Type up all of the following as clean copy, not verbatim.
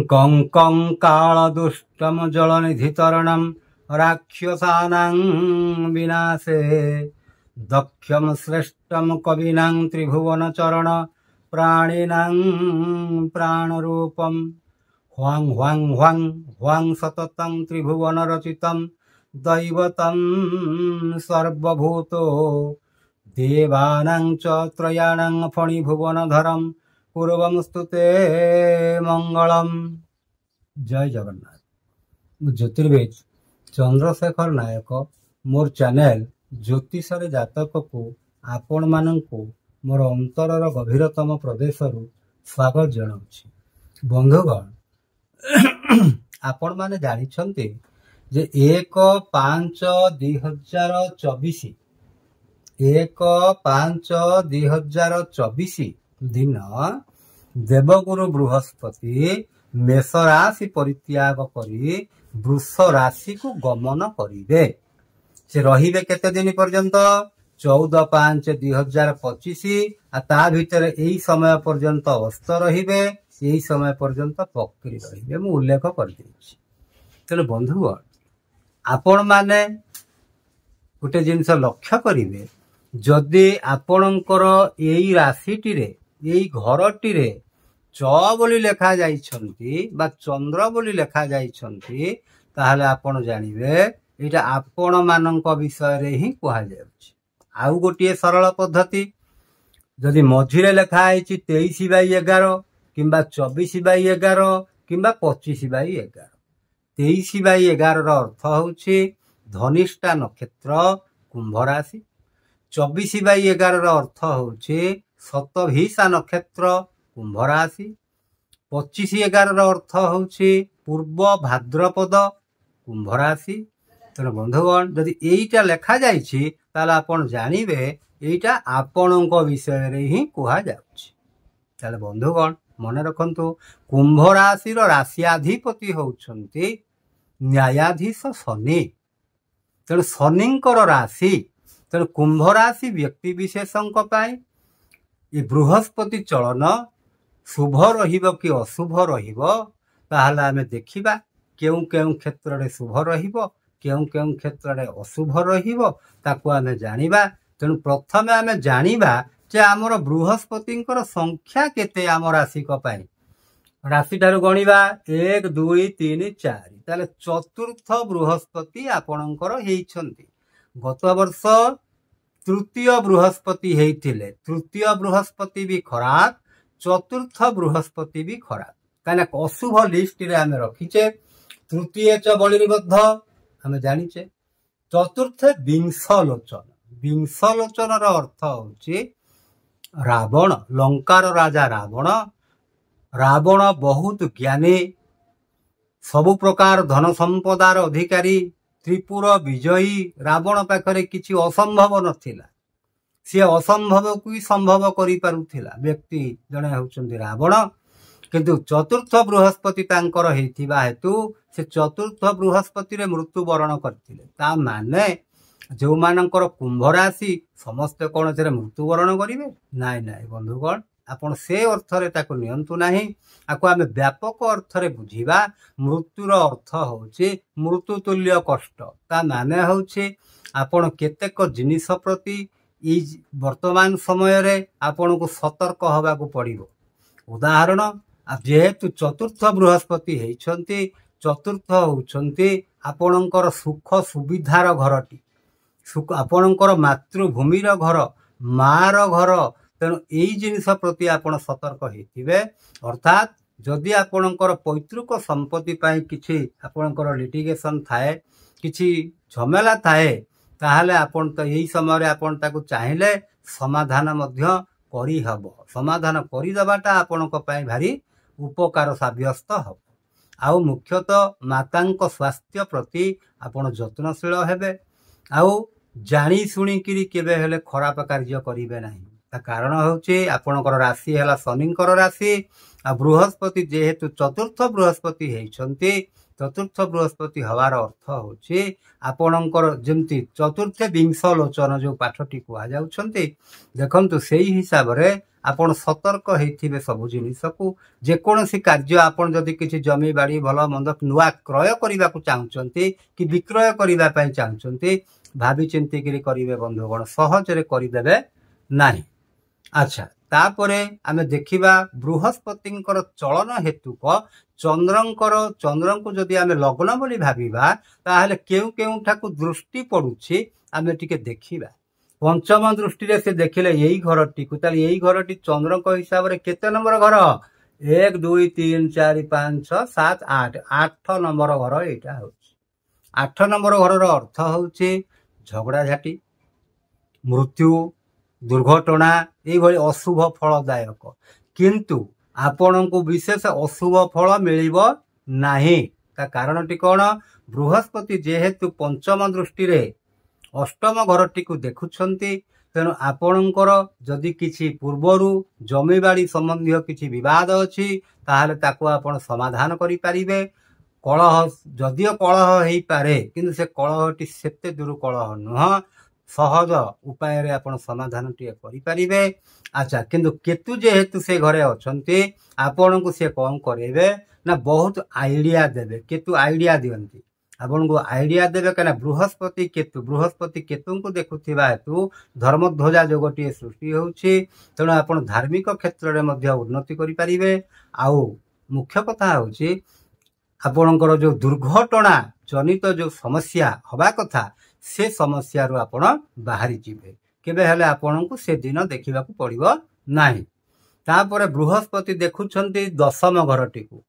कं कालदुष्टम जलनिधितरणं राक्षसानां विनाशे दक्षम श्रेष्ठम कविनां त्रिभुवनचरण प्राणिनां प्राणरूपम ह्वां ह्वां ह्वां ह्वां सततं त्रिभुवन रचितं दैवतं सर्वभूतो देवानां च त्रयाणां फणिभुवनधरं पूर्वमस्तुते मंगलम। जय जगन्नाथ। ज्योतिर्वेद चंद्रशेखर नायक मोर चैनल ज्योतिष जातक को आपण मानू मोर अंतरर गभीरतम प्रदेश स्वागत जनाऊँगी। बंधुगण, आपण माने जानिछन्ते जे 1/5/2024 दिन देवगुरु बृहस्पति मेष राशि परित्याग करी वृष राशि को गमन करिवे। से रहिबे केते दिन पर्यंत 14/5/2025 ता भितर एई समय पर्यंत अस्त रहिबे, एई समय पर्यंत पक्री रहिबे मु उल्लेख कर देछि। तेणु बंधुगण, आपण माने गोटे जिनस लक्ष्य करिवे, जदि आपणकर एई राशिटिरे एई घरटिरे च बोली लेखा जाइछन्ति बा चंद्र बोली लेखा जाइछन्ति, ताहले आपण जानिबे एटा आपण मानक विषय रे ही कुहा जाउछि। आउ गोटे सरल पद्धति, जदि मझिरे लेखा आइछि 23/11 किंबा 24/11 किंबा 25/11, 23/11 रो अर्थ होछि धनिष्ठा नक्षत्र कुंभ राशि, 24/11 रो अर्थ होछि शतभिषा नक्षत्र कुंभ राशि, 25/11 रो अर्थ होछि पूर्व भाद्रपद कुंभ राशि। तेणु बंधुगण, जदि एइटा लेखा जाइछि ताले आपण जानिबे एइटा आपणक विषय रे ही कुहा जाउछि। ताले बंधुगण मन रखंतु, कुंभ राशि रो राशियाधिपति होउछन्ति न्यायाधीश शनि। तेणु शनिंकर राशि, तेणु कुंभ राशि व्यक्ति विशेषंक पाए ये बृहस्पति चलन शुभ रहिबो कि अशुभ रहिबो, ताहले आमे देखिबा केउ केउ क्षेत्र रे शुभ रहिबो, केउ केउ क्षेत्र रे अशुभ रहिबो, ताकू आमे जानिबा। तेणु प्रथमे आमे जानिबा जे आमर बृहस्पतिंकर संख्या केते आम राशि को पाए। राशि ठारू गणिबा 1 2 3 4, ताले चतुर्थ बृहस्पति आपणकर हेइछन्ति। गत वर्ष तृतीय बृहस्पति हेइथिले, तृतीय बृहस्पति भी खराब, चतुर्थ बृहस्पति भी खराब। काना अशुभ लिस्ट रे आमे रखिचे। तृतीय च बलिबद्ध आमे जानिचे, चतुर्थ विंशलोचन। विंशलोचन रो अर्थ होछि रावण, लंकार राजा रावण। रावण बहुत ज्ञानी, सबु प्रकार धन संपदार अधिकारी, त्रिपुर विजयी। रावण पाखरे किछि असंभव नथिला, से असंभव को संभव करि पारुथिला व्यक्ति जणे होउछन्ति रावण। किंतु चतुर्थ बृहस्पति तांकर हेतिबा हेतु से चतुर्थ बृहस्पति रे मृत्यु वरण करथिले। ता माने जो मानकर कुंभ राशि समस्त कोन से मृत्यु वरण करिवे? नाइ नाइ बंधुगण, आपण से अर्थ रे ताको नियंतु नाही। आको आमे व्यापक अर्थ रे बुझिबा। मृत्युर अर्थ होछि मृत्यु तुल्य कष्ट। ता माने होछि आपण केतेक जिनिस प्रति ई वर्तमान समय रे आपण को सतर्क होबा को पड़िबो। उदाहरण, जेहेतु चतुर्थ बृहस्पति हेइछन्ति, चतुर्थ होउछन्ति आपणकर सुख सुविधार घरटी, सुख आपणकर मातृभूमिर घर, मार घर। तेणु एई जिनिस प्रति आपण सतर्क हेतिबे। अर्थात जदि आपणकर पैतृक संपत्ति पाई किछि आपणकर लिटिगेशन थाए, किछि झमेला थाए, ताहले आपण तो एई समय रे आपण ताकू चाहिले समाधान मध्य करि हबो। समाधान करि दबाटा आपणक पाई भारी उपकार साब्यस्त हबो। आउ मुख्यतः मातांक स्वास्थ्य प्रति आपण जत्नशील हेबे। आउ जानी सुनी किरी केबे हेले खराब कार्य करिवे नाही। ता कारण होछि आपणकर राशि हैला शनिंकर राशि। आ बृहस्पति जेहेतु चतुर्थ बृहस्पति हेइछन्ति, चतुर्थ बृहस्पति हवार अर्थ होछि आपणकर जेमति चतुर्थ विंशलोचन जो पाठटी कुहा जाउछन्ति, देखंतु सेही हिसाब रे आपण सतर्क होइथिबे सब जिनिस को जेकोसी कार्य आपण जदि किछि जमी बाड़ी भल मंद नुआ क्रय करने को चाहते कि विक्रय करने चाहते भावी चिंतिकी करेंगे बंधुगण सहजरे करदे ना। अच्छा तापरे आमे देखिबा बृहस्पति चलन हेतुक चंद्र को जदि आमे लग्न बोली भाविबा ताहले केउ केउठाकु दृष्टि पड़ुछि आमे टिके देखिबा। पंचम दृष्टि रे से देखिले यही घरटी को ताले यही घरटी चंद्र को हिसाब रे केते नंबर घर 1 2 3 4 5 6 7 8 8 नंबर घर एटा होछि। 8 नंबर घर रो अर्थ होछि झगड़ा झाटी मृत्यु दुर्घटना ये अशुभ फलदायक किंतु आपण को विशेष अशुभ फल मिलिब नाही। ता कारण टी कौन बृहस्पति जेहेतु पंचम दृष्टि रे अष्टम घरटी को देखुछंती तेणु आपणकर जदि किछि पूर्वरु जमी बाड़ी संबंधी किछि विवाद अछि ताहले ताको आपण समाधान करि परिबे। कलह जदियो कलह हेई पारे किंतु से कलहटी सेते दूर कलह नुह सहज उपाय रे आपण समाधान टिए करि परिबे। अच्छा किंतु केतु जेहेतु से घरे अछंती आपण को से कौन करेबे ना बहुत आइडिया देबे। केतु आइडिया दियंती आपण को आइडिया देबे कना बृहस्पति केतु को देखुथिबा हेतु धर्म ध्वजा जोगटी सृष्टि होउछि तेणु आपण धार्मिक क्षेत्र रे मध्य उन्नति करि परिबे। आउ मुख्य कथा होउछि आपणकर जो दुर्घटना जनित जो समस्या हवा कथा से समस्या रो आपण बाहरी जिवे केबे हेले आपण को से दिन देखिबा को पड़िबो नाही। तापरे बृहस्पति देखुछंती दशम घरटी को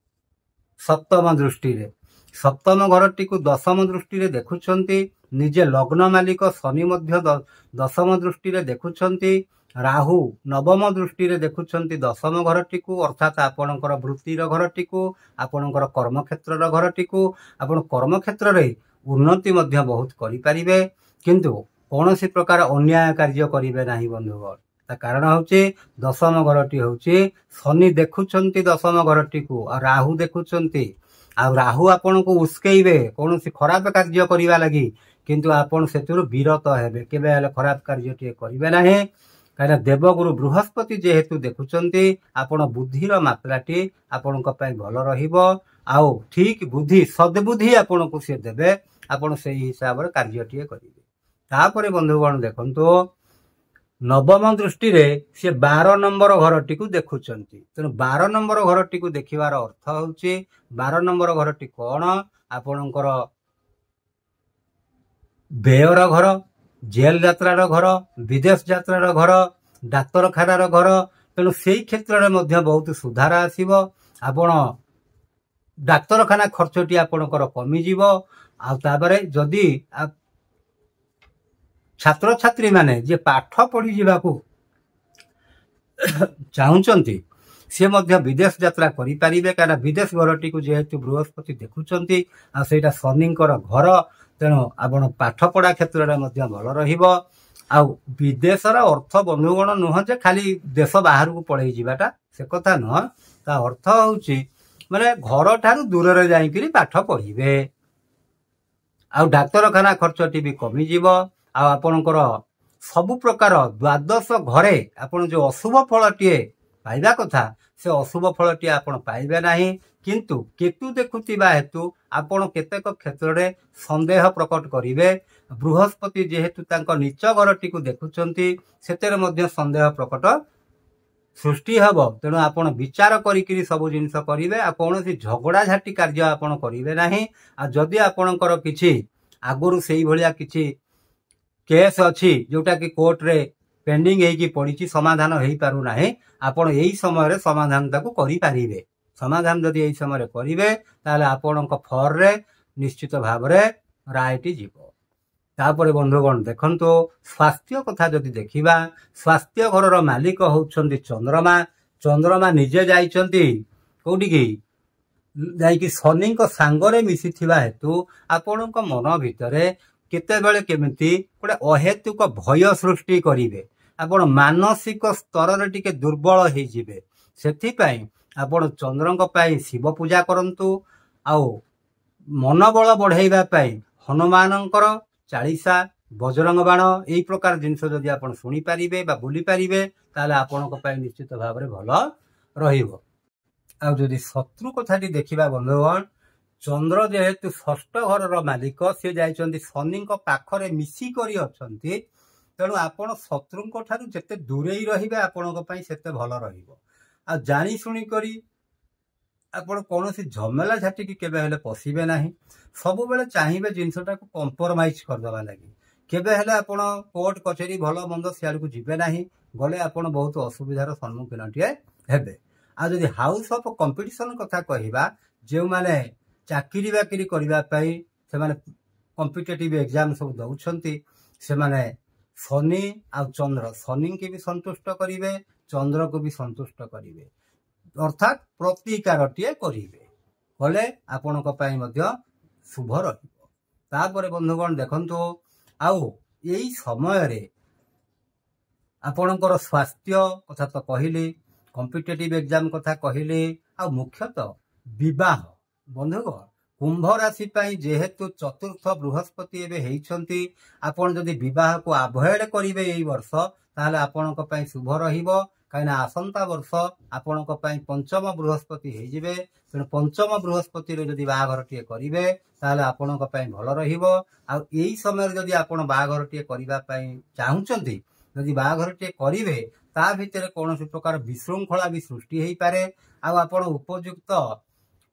सप्तम दृष्टि रे सप्तम घरटी को दशम दृष्टि रे देखुछंती निजे लग्न मालिक शनि मध्य दशम दृष्टि रे देखुछंती राहु नवम दृष्टि रे देखुछंती दशम घरटी को अर्थात आपणकर वृत्तिर घरटी को आपणकर कर्म क्षेत्र घरटी को आपण कर्म क्षेत्र रे उन्नति मध्य बहुत करि परिबे किंतु कौनसी प्रकार अन्याय कार्य करिवे नाही बंधुगण। ता कारण होचे दशम घरटी होचे शनि देखुछंती दशम घरटी को और राहु देखुछंती आ राहु आपण को उस्केइबे कौनसी खराब कार्य करिवा लागि किंतु आपण सेतुरु विरत हेबे केबे हेले खराब कार्य टिए करिवे नाही। कारण देवगुरु बृहस्पति जेहेतु देखुछंती आपण बुद्धिर मात्राटी आपण को पय भल रहिबो आउ ठीक बुद्धि सद्बुद्धि आपण को से देबे आपण से हिसाब रे कार्य टिए करिवे। तापरे बंधुगण देखंतो नवम दृष्टि रे से 12 नंबर घरटी को देखुछंती तेणु 12 नंबर घरटी को देखिबार अर्थ होउची 12 नंबर घरटी कोन आपणकर बेयर घर जेल यात्रार घर विदेश यात्रार घर डाक्तरखानार घर तेणु सेई क्षेत्र रे मध्य बहुत सुधार आसीबो। आपण डाक्तरखाना खर्चटी आपणकर कमी जीवो आ ताबरे जदि छात्र छात्री माने जे पाठ पढ़ी जीवाकू चाहूचंती से मध्य विदेश यात्रा करि परिबे कारण विदेश घरटी को जेहेतु बृहस्पति देखुचंती आ सेटा शनिकर घर तेणु आपण पाठ पढ़ा क्षेत्र रे मध्य भल रहिबो। आ विदेशर अर्थ बंधुगण नुह जे खाली देश बाहर को पळै जीवाटा से कथा नुह ता अर्थ होउची माने घर ठारू दूर रे जाई करी पाठ पढ़िबे आ डाक्तरखाना खर्चटी भी कमी जीवो आ आपणकर सबु प्रकार द्वादश घरे आपण जो अशुभ फलटीए पाइबा कथा से अशुभ फलटी आपण पाइबे नाही किंतु केतु देखुथिबा हेतु आपण केतेक क्षेत्र रे संदेह प्रकट करिवे। बृहस्पति जेहेतु तांको नीच घरटी को देखुचंती सेतेरे मध्य संदेह प्रकट सृष्टि हबो तेणु आपण विचार करिकरी सब जिनिस करिवे आ कोनोसी झगड़ा झाटी कार्य आपण करिवे नाही। आ जदि आपणकर किछि आगुरु सेही भलिया किछि केस अछि जोटा कि कोर्ट रे पेंडिंग हेकी पड़िछि समाधान हेई पारु नाही आपण एई समय रे समाधान ताको करि पारिबे। समाधान जदि एई समय रे करिवे ताले आपणक फर रे निश्चित भाव रे रायटी जीवो। तापरे बंधुगण देखंतो स्वास्थ्य कथा जदि देखिबा स्वास्थ्य घरर मालिक होउछंती चंद्रमा निजे जाइछंती कोठी की जाइकी शनि को सांगरे मिसिथिबा हेतु आपणक मन भितरे केतेबेले केमिति गोटे अहेतुक भय सृष्टि करिवे आपण मानसिक स्तर रे टिके दुर्बल हे जिवे सेथिपई आपण चंद्रंक पई शिव पूजा करंतु आउ मनोबल बढ़ाइबा पई हनुमानंकर 40 बजरंग बाण यही प्रकार जिनस जदि आप शुणी पारे बुली पारे ताले आपण निश्चित भाव में भल रही शत्रु कथा देखा बंधुगण चंद्र जेहेतु षष्ठ घर मालिक सी जाइछन्ति शनि पाखरे मिसिकरी अछन्ति तेणु आपण शत्रु ठारू जेते दूरे रहिबे आपण सेते भल रहिबो आ जानी शुणी करी आपण कौन झमेला झाटी की केबे हेले पशिबे नाही सब बेले चाहिए जिनसटा को कंप्रोमाइज करदेवा लगी केबे हेले आपण कोर्ट कचेरी भल मंद सियाड़ को जीवे नाही गले आपण बहुत असुविधार सम्मुखीन टिए हेबे आ जदि हाउस ऑफ कंपटीशन कथा कहिबा जो माने चाकरी बाकरी करबा पई से माने कॉम्पिटिटिव एग्जाम सब दउछन्ति से माने शनि आ चंद्र शनि के भी संतुष्ट करिवे चंद्र को भी संतुष्ट करिवे अर्थात प्रतिकारटीए करिवे कले आपणक पई मध्य शुभ रहिबो तापर बंधुगण देखंतु आउ एई समय रे आपणकर स्वास्थ्य कथा तो कहिली कॉम्पिटिटिव एग्जाम कथा कहिली आ मुख्यतः विवाह बंधुगण कुंभ राशि जेहेतु चतुर्थ बृहस्पति एवं होती आपड़ जदि बह को अवॉइड करेंगे यही वर्ष ताहले आपणक शुभ रहिबो कहीं आसंता वर्ष आपणक पंचम बृहस्पति होइजिबे तेणु पंचम बृहस्पति जदि बाहाघर टीए करेंगे ताहले आपणक भल रहिबो आ एई समय जदि आपण बाहाघर टीए करबा पई चाहुचंती जदि बाहाघर टीए करिवे ता भितर कौन प्रकार विशृंखला भी सृष्टि होई पारे आ आपण उपयुक्त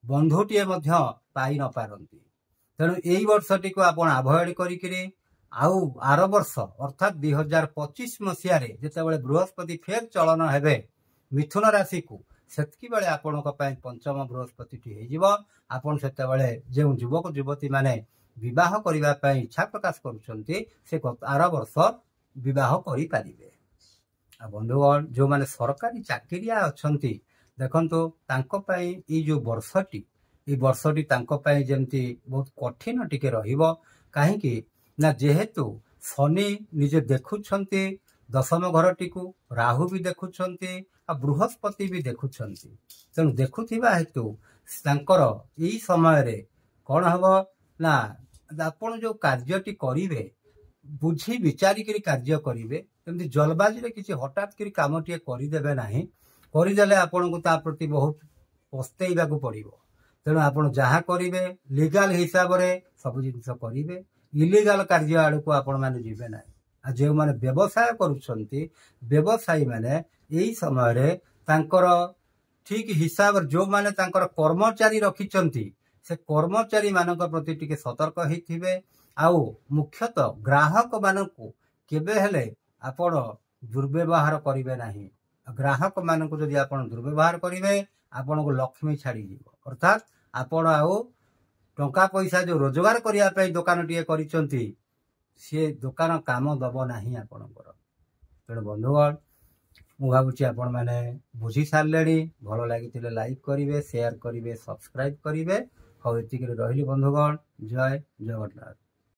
बंधुटीए पाई न पारती तेणु यही वर्षटी को आप अवॉइड करी आउ आर वर्ष अर्थात 2025 मसीह जितेबाला बृहस्पति फेर चलन हेबे मिथुन राशि को सेतकी बेले आपणक पंचम बृहस्पति आपन सेतेबाले जो युवक युवती माने विवाह करबा पई इच्छा प्रकाश करुछन्ति से आर वर्ष विवाह करि पारिबे आ बंधुगण जो माने सरकारी चाकरिया अछन्ति देखंतु तांको पई ई जो वर्षटी ये वर्षटी तांको पई जेमती बहुत कठिन टिके रहिबो काहेकि ना जेहेतु शनि निजे देखुछन्ति दशम घरटी को राहु भी देखुछन्ति आ बृहस्पति भी देखुछन्ति तेणु देखुथिबा हेतु तांकर ई समय रे कोन हबो ना आपण जो कार्यटी करिवे बुझी विचारी करी कार्य करिवे तेमती जलबाजी रे किछि हठात करी कामटी करिदेबे नाही करिदेले आपण को ता प्रति बहुत पस्तेइबा को पड़िबो तेणु आपण जहाँ करेंगे लीगल हिसाब से सब जिनस करेंगे इलीगल कार्य आड़ को आपण मैंने जीवे ना जो मैंने व्यवसाय करुछन्ति व्यवसायी मैंने यही समय रे तांकर ठीक हिसाब जो माने तांकर कर्मचारी रखिछन्ति से कर्मचारी मानक प्रति टिके सतर्क होइथिबे आउ मुख्यतः ग्राहक मानकु केबे हेले आपण दुर्व्यवहार करिवे नाही ग्राहक मानकु जदि आपण दुर्व्यवहार करिवे आपण को लक्ष्मी छाड़ी जीव अर्थात आपण आउ टंका पैसा जो रोजगार करने दुकान टी करिसंती सी दुकान काम दब नाही आपणकर तेणु बंधुगण मु भावुची आपण माने बुझी सारे भल लगी लाइक करेंगे शेयर करेंगे सब्सक्राइब करेंगे और एतिक रही बंधुगण जय जगन्नाथ।